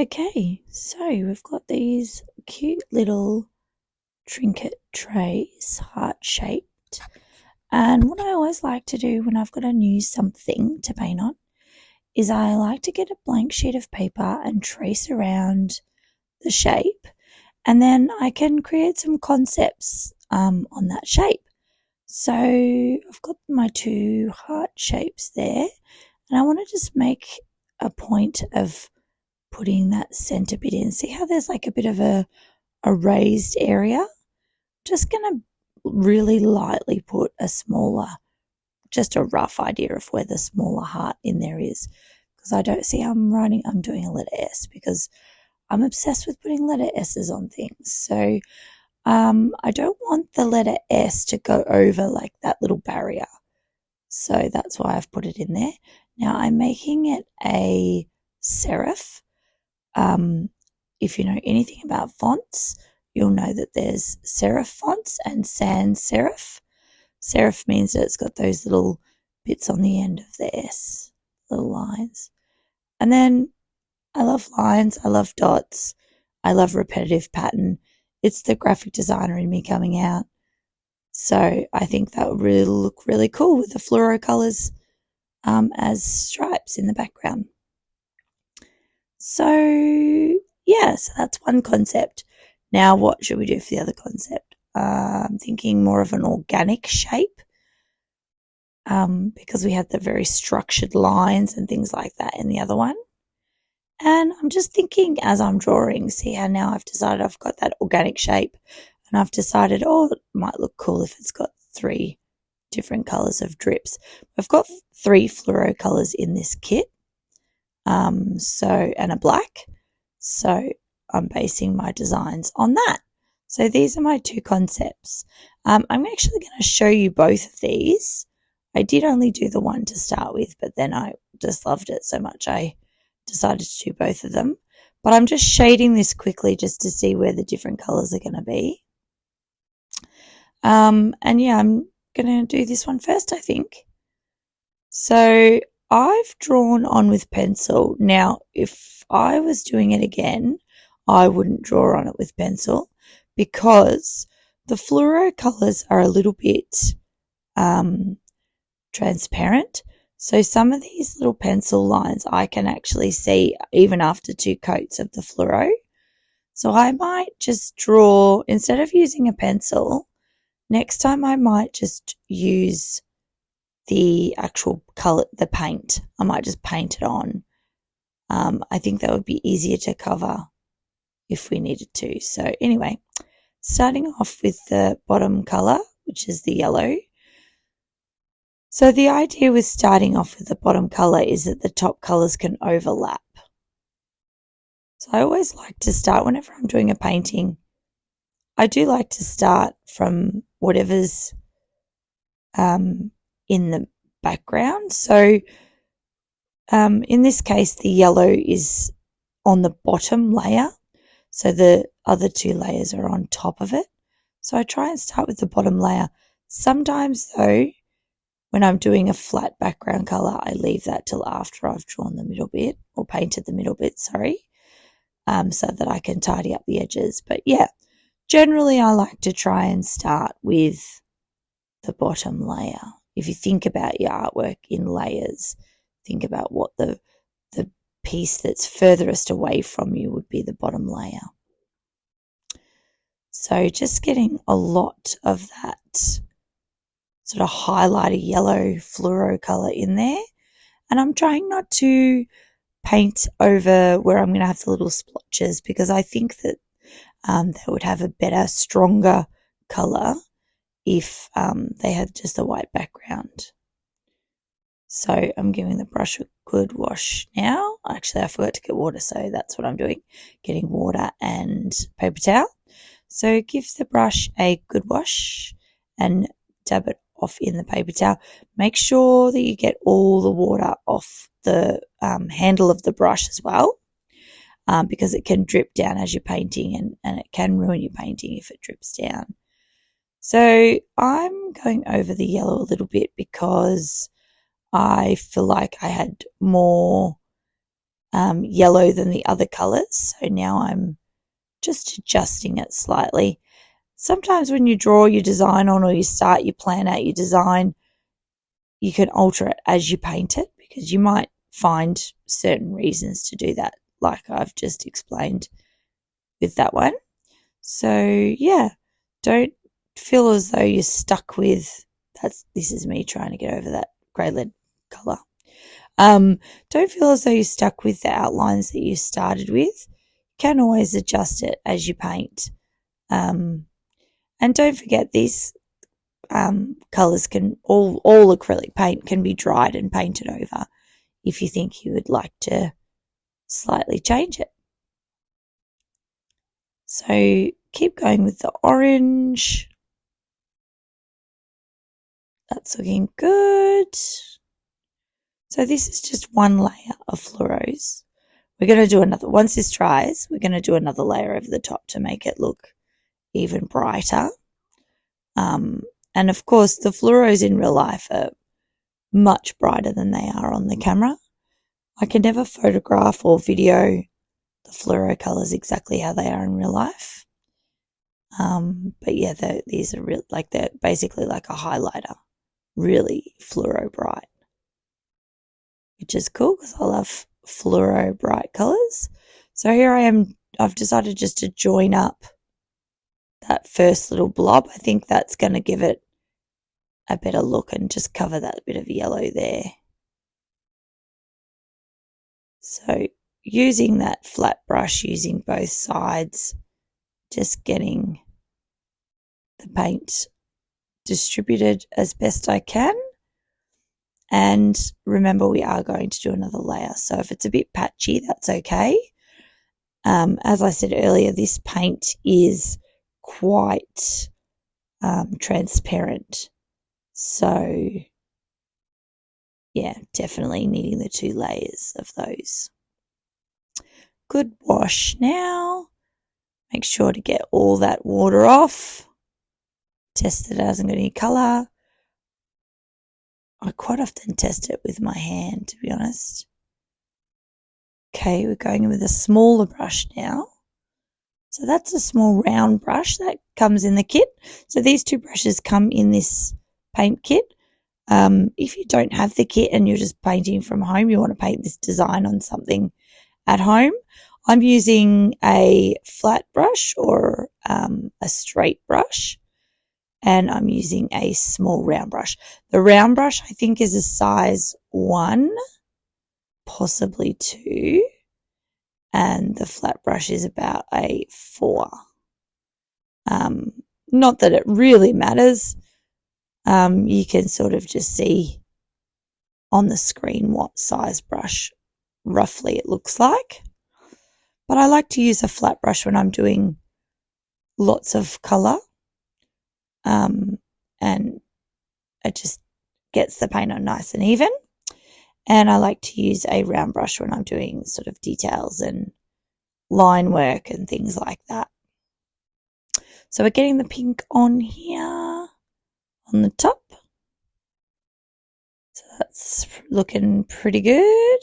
Okay, so we've got these cute little trinket trays, heart-shaped. And what I always like to do when I've got a new something to paint on is I like to get a blank sheet of paper and trace around the shape, and then I can create some concepts on that shape. So I've got my two heart shapes there, and I want to just make a point of putting that center bit in. See how there's like a bit of a raised area? Just going to really lightly put just a rough idea of where the smaller heart in there is. Because I don't see I'm doing a letter S because I'm obsessed with putting letter S's on things. So I don't want the letter S to go over like that little barrier. So that's why I've put it in there. Now I'm making it a serif. If you know anything about fonts, you'll know that there's serif fonts and sans serif. Serif means that it's got those little bits on the end of the S, little lines. And then I love lines, I love dots, I love repetitive pattern. It's the graphic designer in me coming out. So I think that would really look really cool with the fluoro colours as stripes in the background. So yeah, so that's one concept. Now what should we do for the other concept? I'm thinking more of an organic shape because we have the very structured lines and things like that in the other one. And I'm just thinking as I'm drawing, see how now I've decided I've got that organic shape, and I've decided, it might look cool if it's got 3 different colours of drips. I've got 3 fluoro colours in this kit, and a black. So I'm basing my designs on that. So these are my 2 concepts. I'm actually going to show you both of these. I did only do the one to start with, but then I just loved it so much I decided to do both of them. But I'm just shading this quickly just to see where the different colours are going to be. And yeah, I'm going to do this one first, I think. So I've drawn on with pencil. Now, if I was doing it again, I wouldn't draw on it with pencil because the fluoro colours are a little bit transparent. So some of these little pencil lines I can actually see even after 2 coats of the fluoro. So I might just draw, instead of using a pencil, next time I might just use the actual colour, the paint. I might just paint it on. I think that would be easier to cover if we needed to. So anyway, starting off with the bottom colour, which is the yellow. So the idea with starting off with the bottom colour is that the top colours can overlap. So I always like to start, whenever I'm doing a painting, I do like to start from whatever's in the background. So in this case, the yellow is on the bottom layer. So the other 2 layers are on top of it. So I try and start with the bottom layer. Sometimes though, when I'm doing a flat background colour, I leave that till after I've drawn the middle bit, or painted the middle bit, so that I can tidy up the edges. But yeah, generally I like to try and start with the bottom layer. If you think about your artwork in layers, think about what the piece that's furthest away from you would be the bottom layer. So just getting a lot of that sort of highlighter yellow fluoro colour in there. And I'm trying not to paint over where I'm going to have the little splotches because I think that they would have a better, stronger colour if they had just a white background. So I'm giving the brush a good wash now. Actually, I forgot to get water, so that's what I'm doing, getting water and paper towel. So give the brush a good wash and dab it off in the paper towel. Make sure that you get all the water off the handle of the brush as well, because it can drip down as you're painting and it can ruin your painting if it drips down. So I'm going over the yellow a little bit because I feel like I had more yellow than the other colours. So now I'm just adjusting it slightly. Sometimes when you draw your design on, or you plan out your design, you can alter it as you paint it, because you might find certain reasons to do that, like I've just explained with that one. So yeah, don't feel as though you're stuck with this is me trying to get over that grey lead colour. Don't feel as though you're stuck with the outlines that you started with. You can always adjust it as you paint. And don't forget, these colours can all acrylic paint can be dried and painted over if you think you would like to slightly change it. So keep going with the orange. That's looking good. So this is just one layer of fluoros. We're going to do another, once this dries, we're going to do another layer over the top to make it look even brighter. And of course, the fluoros in real life are much brighter than they are on the camera. I can never photograph or video the fluoro colours exactly how they are in real life. But yeah, these are real, like they're basically like a highlighter, really fluoro bright, which is cool because I love fluoro bright colours. So here I am, I've decided just to join up that first little blob. I think that's going to give it a better look and just cover that bit of yellow there. So using that flat brush, using both sides, just getting the paint distributed as best I can. And remember, we are going to do another layer. So if it's a bit patchy, that's okay. As I said earlier, this paint is quite transparent. So yeah, definitely needing the 2 layers of those. Good wash now. Make sure to get all that water off. Test that it hasn't got any colour. I quite often test it with my hand, to be honest. Okay, we're going in with a smaller brush now. So that's a small round brush that comes in the kit. So these 2 brushes come in this paint kit. If you don't have the kit and you're just painting from home, you want to paint this design on something at home, I'm using a flat brush or a straight brush, and I'm using a small round brush. The round brush I think is a size 1, possibly 2, and the flat brush is about a 4. Not that it really matters. You can sort of just see on the screen what size brush roughly it looks like. But I like to use a flat brush when I'm doing lots of colour, and it just gets the paint on nice and even. And I like to use a round brush when I'm doing sort of details and line work and things like that. So we're getting the pink on here on the top. So that's looking pretty good.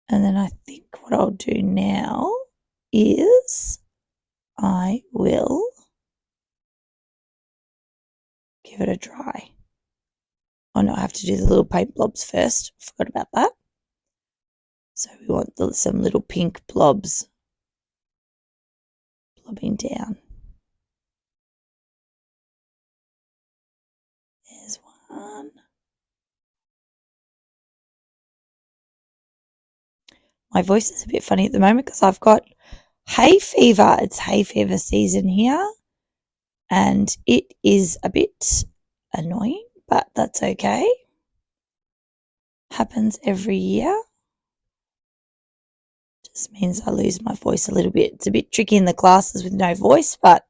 And then I think what I'll do now is I will give it a dry. Oh no, I have to do the little paint blobs first. Forgot about that. So we want some little pink blobs blobbing down. There's one. My voice is a bit funny at the moment because I've got hay fever. It's hay fever season here, and it is a bit annoying, but that's okay. Happens every year. Just means I lose my voice a little bit. It's a bit tricky in the classes with no voice, but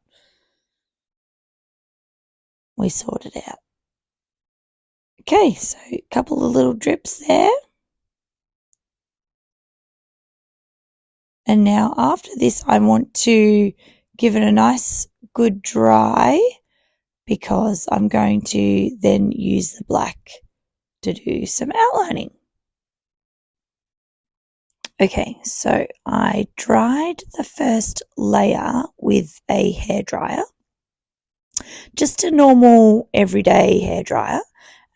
we sort it out. Okay, so a couple of little drips there. And now after this, I want to give it a nice good dry, because I'm going to then use the black to do some outlining. Okay, so I dried the first layer with a hairdryer, just a normal everyday hairdryer,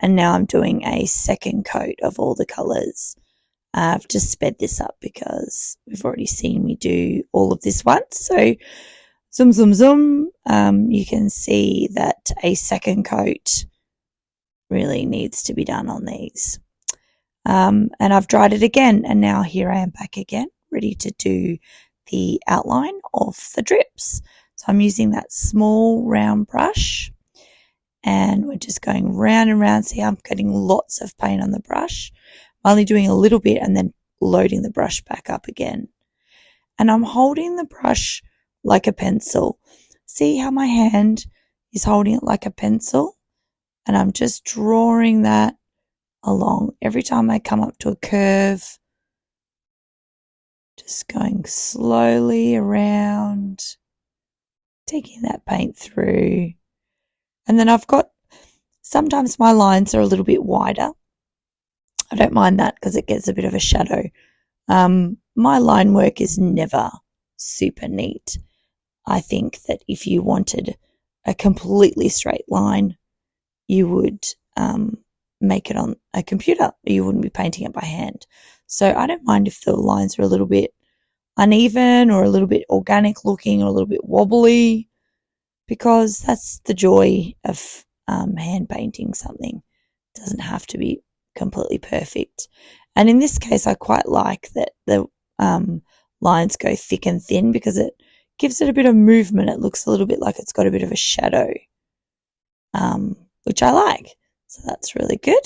and now I'm doing a second coat of all the colours. I've just sped this up because we've already seen me do all of this once, so zoom, zoom, zoom. You can see that a second coat really needs to be done on these. And I've dried it again, and now here I am back again, ready to do the outline of the drips. So I'm using that small round brush, and we're just going round and round. See, I'm getting lots of paint on the brush. I'm only doing a little bit and then loading the brush back up again. And I'm holding the brush like a pencil. See how my hand is holding it like a pencil? And I'm just drawing that along. Every time I come up to a curve, just going slowly around, taking that paint through. And then I've got, sometimes my lines are a little bit wider. I don't mind that because it gets a bit of a shadow. My line work is never super neat. I think that if you wanted a completely straight line, you would make it on a computer. You wouldn't be painting it by hand. So I don't mind if the lines are a little bit uneven or a little bit organic looking or a little bit wobbly, because that's the joy of hand painting something. It doesn't have to be completely perfect. And in this case, I quite like that the lines go thick and thin because it gives it a bit of movement. It looks a little bit like it's got a bit of a shadow, which I like. So that's really good.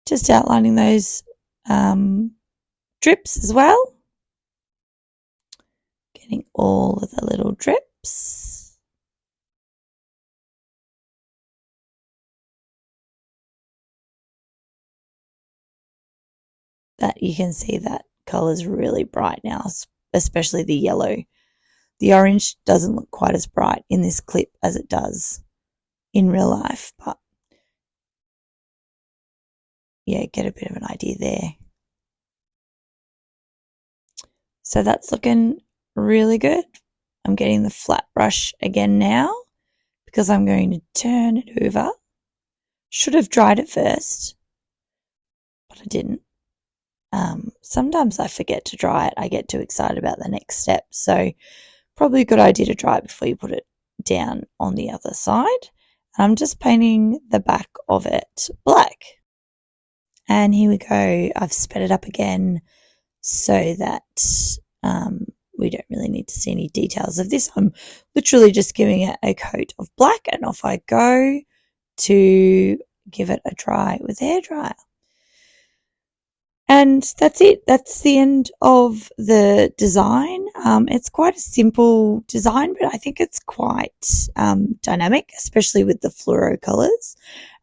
Just outlining those drips as well. Getting all of the little drips. That you can see that colour is really bright now, especially the yellow. The orange doesn't look quite as bright in this clip as it does in real life, but yeah, get a bit of an idea there. So that's looking really good. I'm getting the flat brush again now because I'm going to turn it over. Should have dried it first, but I didn't. Sometimes I forget to dry it. I get too excited about the next step. So probably a good idea to dry it before you put it down on the other side. And I'm just painting the back of it black. And here we go. I've sped it up again so that we don't really need to see any details of this. I'm literally just giving it a coat of black, and off I go to give it a dry with a hairdryer. And that's it. That's the end of the design. It's quite a simple design, but I think it's quite dynamic, especially with the fluoro colours.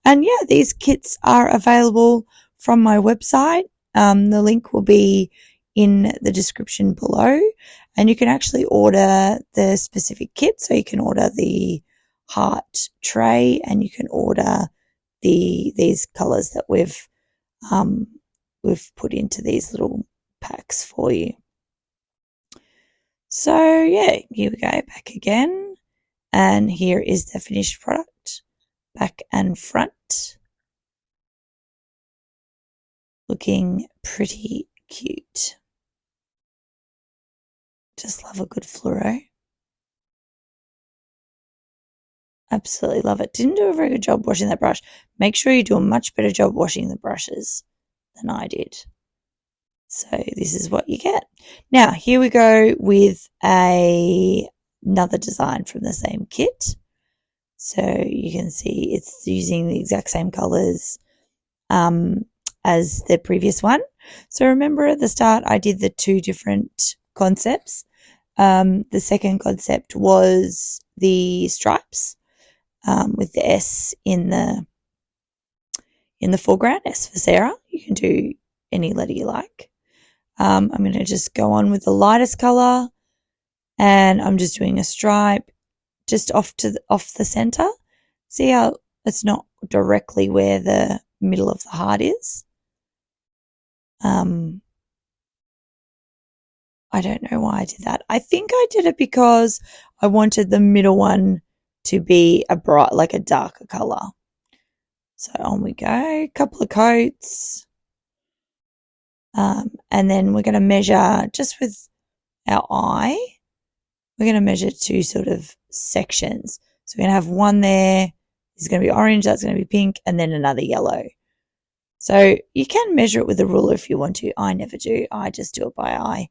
And yeah, these kits are available from my website. The link will be in the description below, and you can actually order the specific kit. So you can order the heart tray, and you can order these colours that we've put into these little packs for you. So yeah, here we go, back again. And here is the finished product, back and front. Looking pretty cute. Just love a good fluoro. Absolutely love it. Didn't do a very good job washing that brush. Make sure you do a much better job washing the brushes than I did. So this is what you get. Now here we go with another design from the same kit. So you can see it's using the exact same colors as the previous one. So remember at the start I did the two different concepts. The second concept was the stripes with the S in the foreground, S for Sarah. You can do any letter you like. I'm going to just go on with the lightest color, and I'm just doing a stripe just off the center, See how it's not directly where the middle of the heart is? I don't know why I did that. I think I did it because I wanted the middle one to be a bright, like a darker colour. So on we go, a couple of coats. And then we're going to measure just with our eye. We're going to measure 2 sort of sections. So we're going to have one there. This is going to be orange, that's going to be pink, and then another yellow. So you can measure it with a ruler if you want to. I never do. I just do it by eye.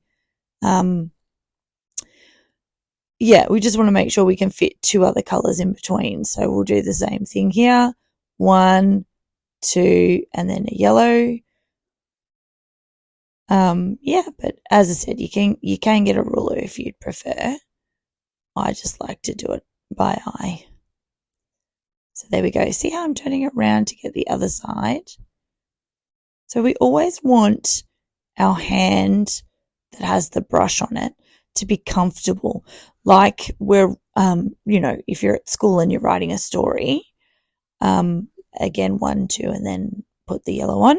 Yeah, we just want to make sure we can fit 2 other colours in between. So we'll do the same thing here. 1, 2, and then a yellow. Yeah, but as I said, you can get a ruler if you'd prefer. I just like to do it by eye. So there we go. See how I'm turning it around to get the other side? So we always want our hand that has the brush on it to be comfortable. Like we're, if you're at school and you're writing a story, again, 1, 2, and then put the yellow on.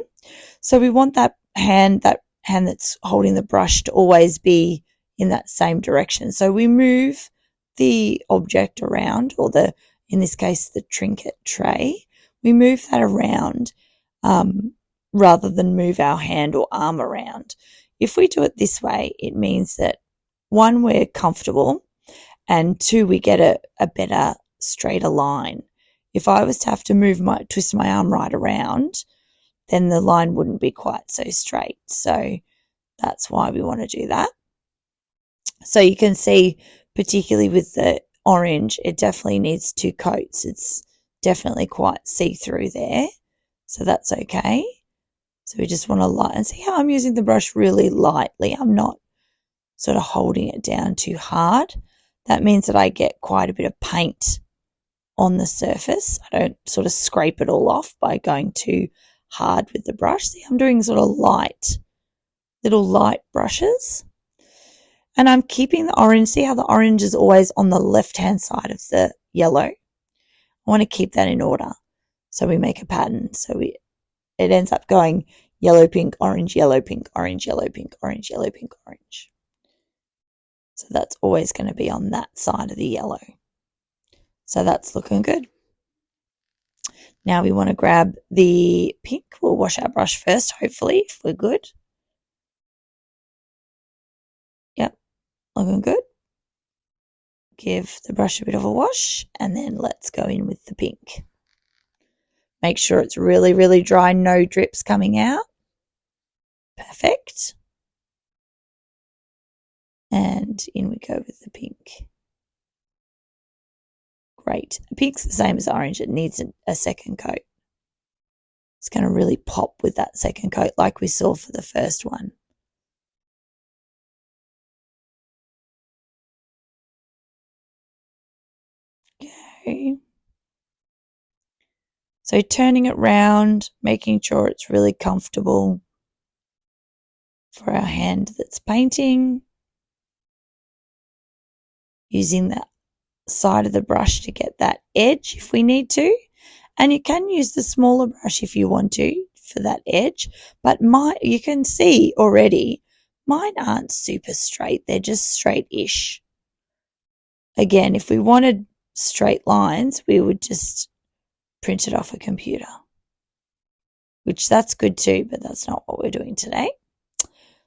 So we want that hand that's holding the brush to always be in that same direction. So we move the object around, or in this case, the trinket tray. We move that around rather than move our hand or arm around. If we do it this way, it means that 1, we're comfortable, and 2, we get a better, straighter line. If I was to have to twist my arm right around, then the line wouldn't be quite so straight. So that's why we want to do that. So you can see, particularly with the orange, it definitely needs 2 coats. It's definitely quite see-through there. So that's okay. So we just want to light, and see how I'm using the brush really lightly. I'm not sort of holding it down too hard. That means that I get quite a bit of paint on the surface. I don't sort of scrape it all off by going too hard with the brush. See, I'm doing sort of little light brushes. And I'm keeping the orange. See how the orange is always on the left-hand side of the yellow? I want to keep that in order. So we make a pattern. So it ends up going yellow, pink, orange, yellow, pink, orange, yellow, pink, orange, yellow, pink, orange. So that's always going to be on that side of the yellow. So that's looking good. Now we want to grab the pink. We'll wash our brush first, hopefully, if we're good. Yep, looking good. Give the brush a bit of a wash, and then let's go in with the pink. Make sure it's really, really dry, no drips coming out. Perfect. And in we go with the pink. Great. The pink's the same as orange. It needs a second coat. It's going to really pop with that second coat like we saw for the first one. Okay. So turning it round, making sure it's really comfortable for our hand that's painting. Using the side of the brush to get that edge if we need to. And you can use the smaller brush if you want to for that edge. But you can see already, mine aren't super straight. They're just straight-ish. Again, if we wanted straight lines, we would just print it off a computer, which that's good too, but that's not what we're doing today.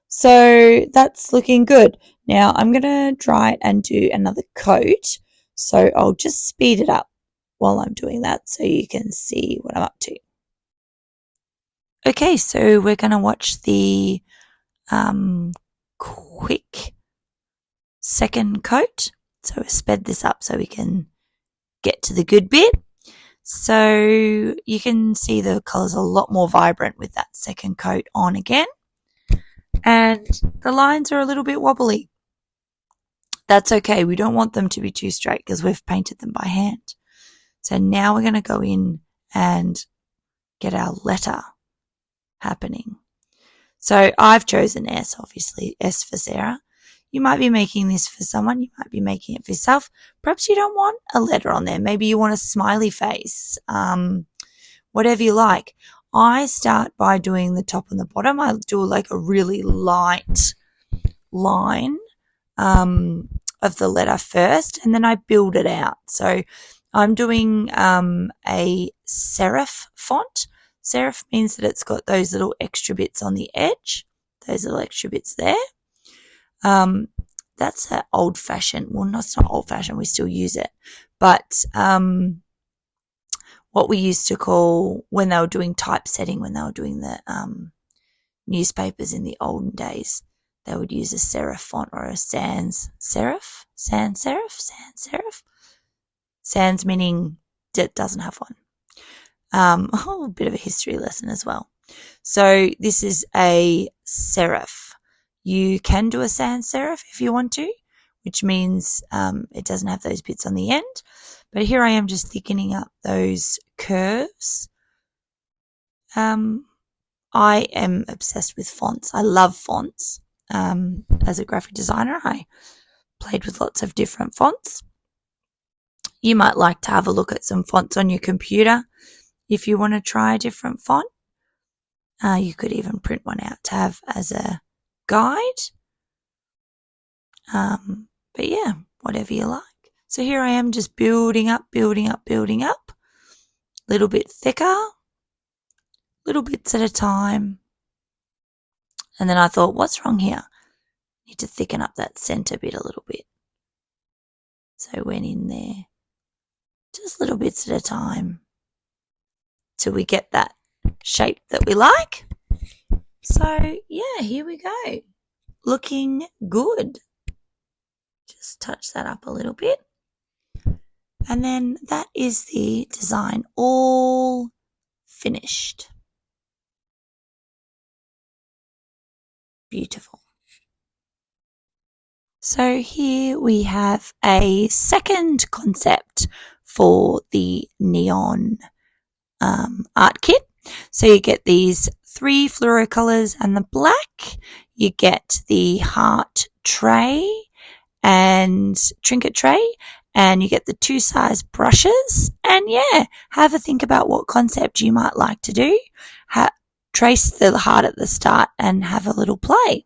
So that's looking good. Now I'm going to try it and do another coat. So I'll just speed it up while I'm doing that so you can see what I'm up to. Okay, so we're going to watch the quick second coat. So we sped this up so we can get to the good bit. So you can see the colours are a lot more vibrant with that second coat on again. And the lines are a little bit wobbly. That's okay. We don't want them to be too straight because we've painted them by hand. So now we're going to go in and get our letter happening. So I've chosen S, obviously, S for Sarah. You might be making this for someone. You might be making it for yourself. Perhaps you don't want a letter on there. Maybe you want a smiley face. Whatever you like. I start by doing the top and the bottom. I do like a really light line of the letter first, and then I build it out. So I'm doing a serif font. Serif means that it's got those little extra bits on the edge, those little extra bits there. That's an old-fashioned, well, it's not old-fashioned, we still use it, but what we used to call, when they were doing typesetting, when they were doing the newspapers in the olden days, they would use a serif font or a sans serif. Sans meaning it doesn't have one. A bit of a history lesson as well. So this is a serif. You can do a sans serif if you want to, which means it doesn't have those bits on the end. But here I am just thickening up those curves. I am obsessed with fonts. I love fonts. As a graphic designer, I played with lots of different fonts. You might like to have a look at some fonts on your computer if you want to try a different font. You could even print one out to have as a guide. But yeah, whatever you like. So here I am just building up, little bit thicker, little bits at a time. And then I thought, what's wrong here? Need to thicken up that center bit a little bit. So I went in there, just little bits at a time, till we get that shape that we like. So yeah, here we go. Looking good. Just touch that up a little bit. And then that is the design all finished. Beautiful. So here we have a second concept for the neon art kit. So you get these 3 fluoro colors and the black. You get the heart tray and trinket tray, and you get the 2 size brushes. And yeah, have a think about what concept you might like to do. Trace the heart at the start and have a little play.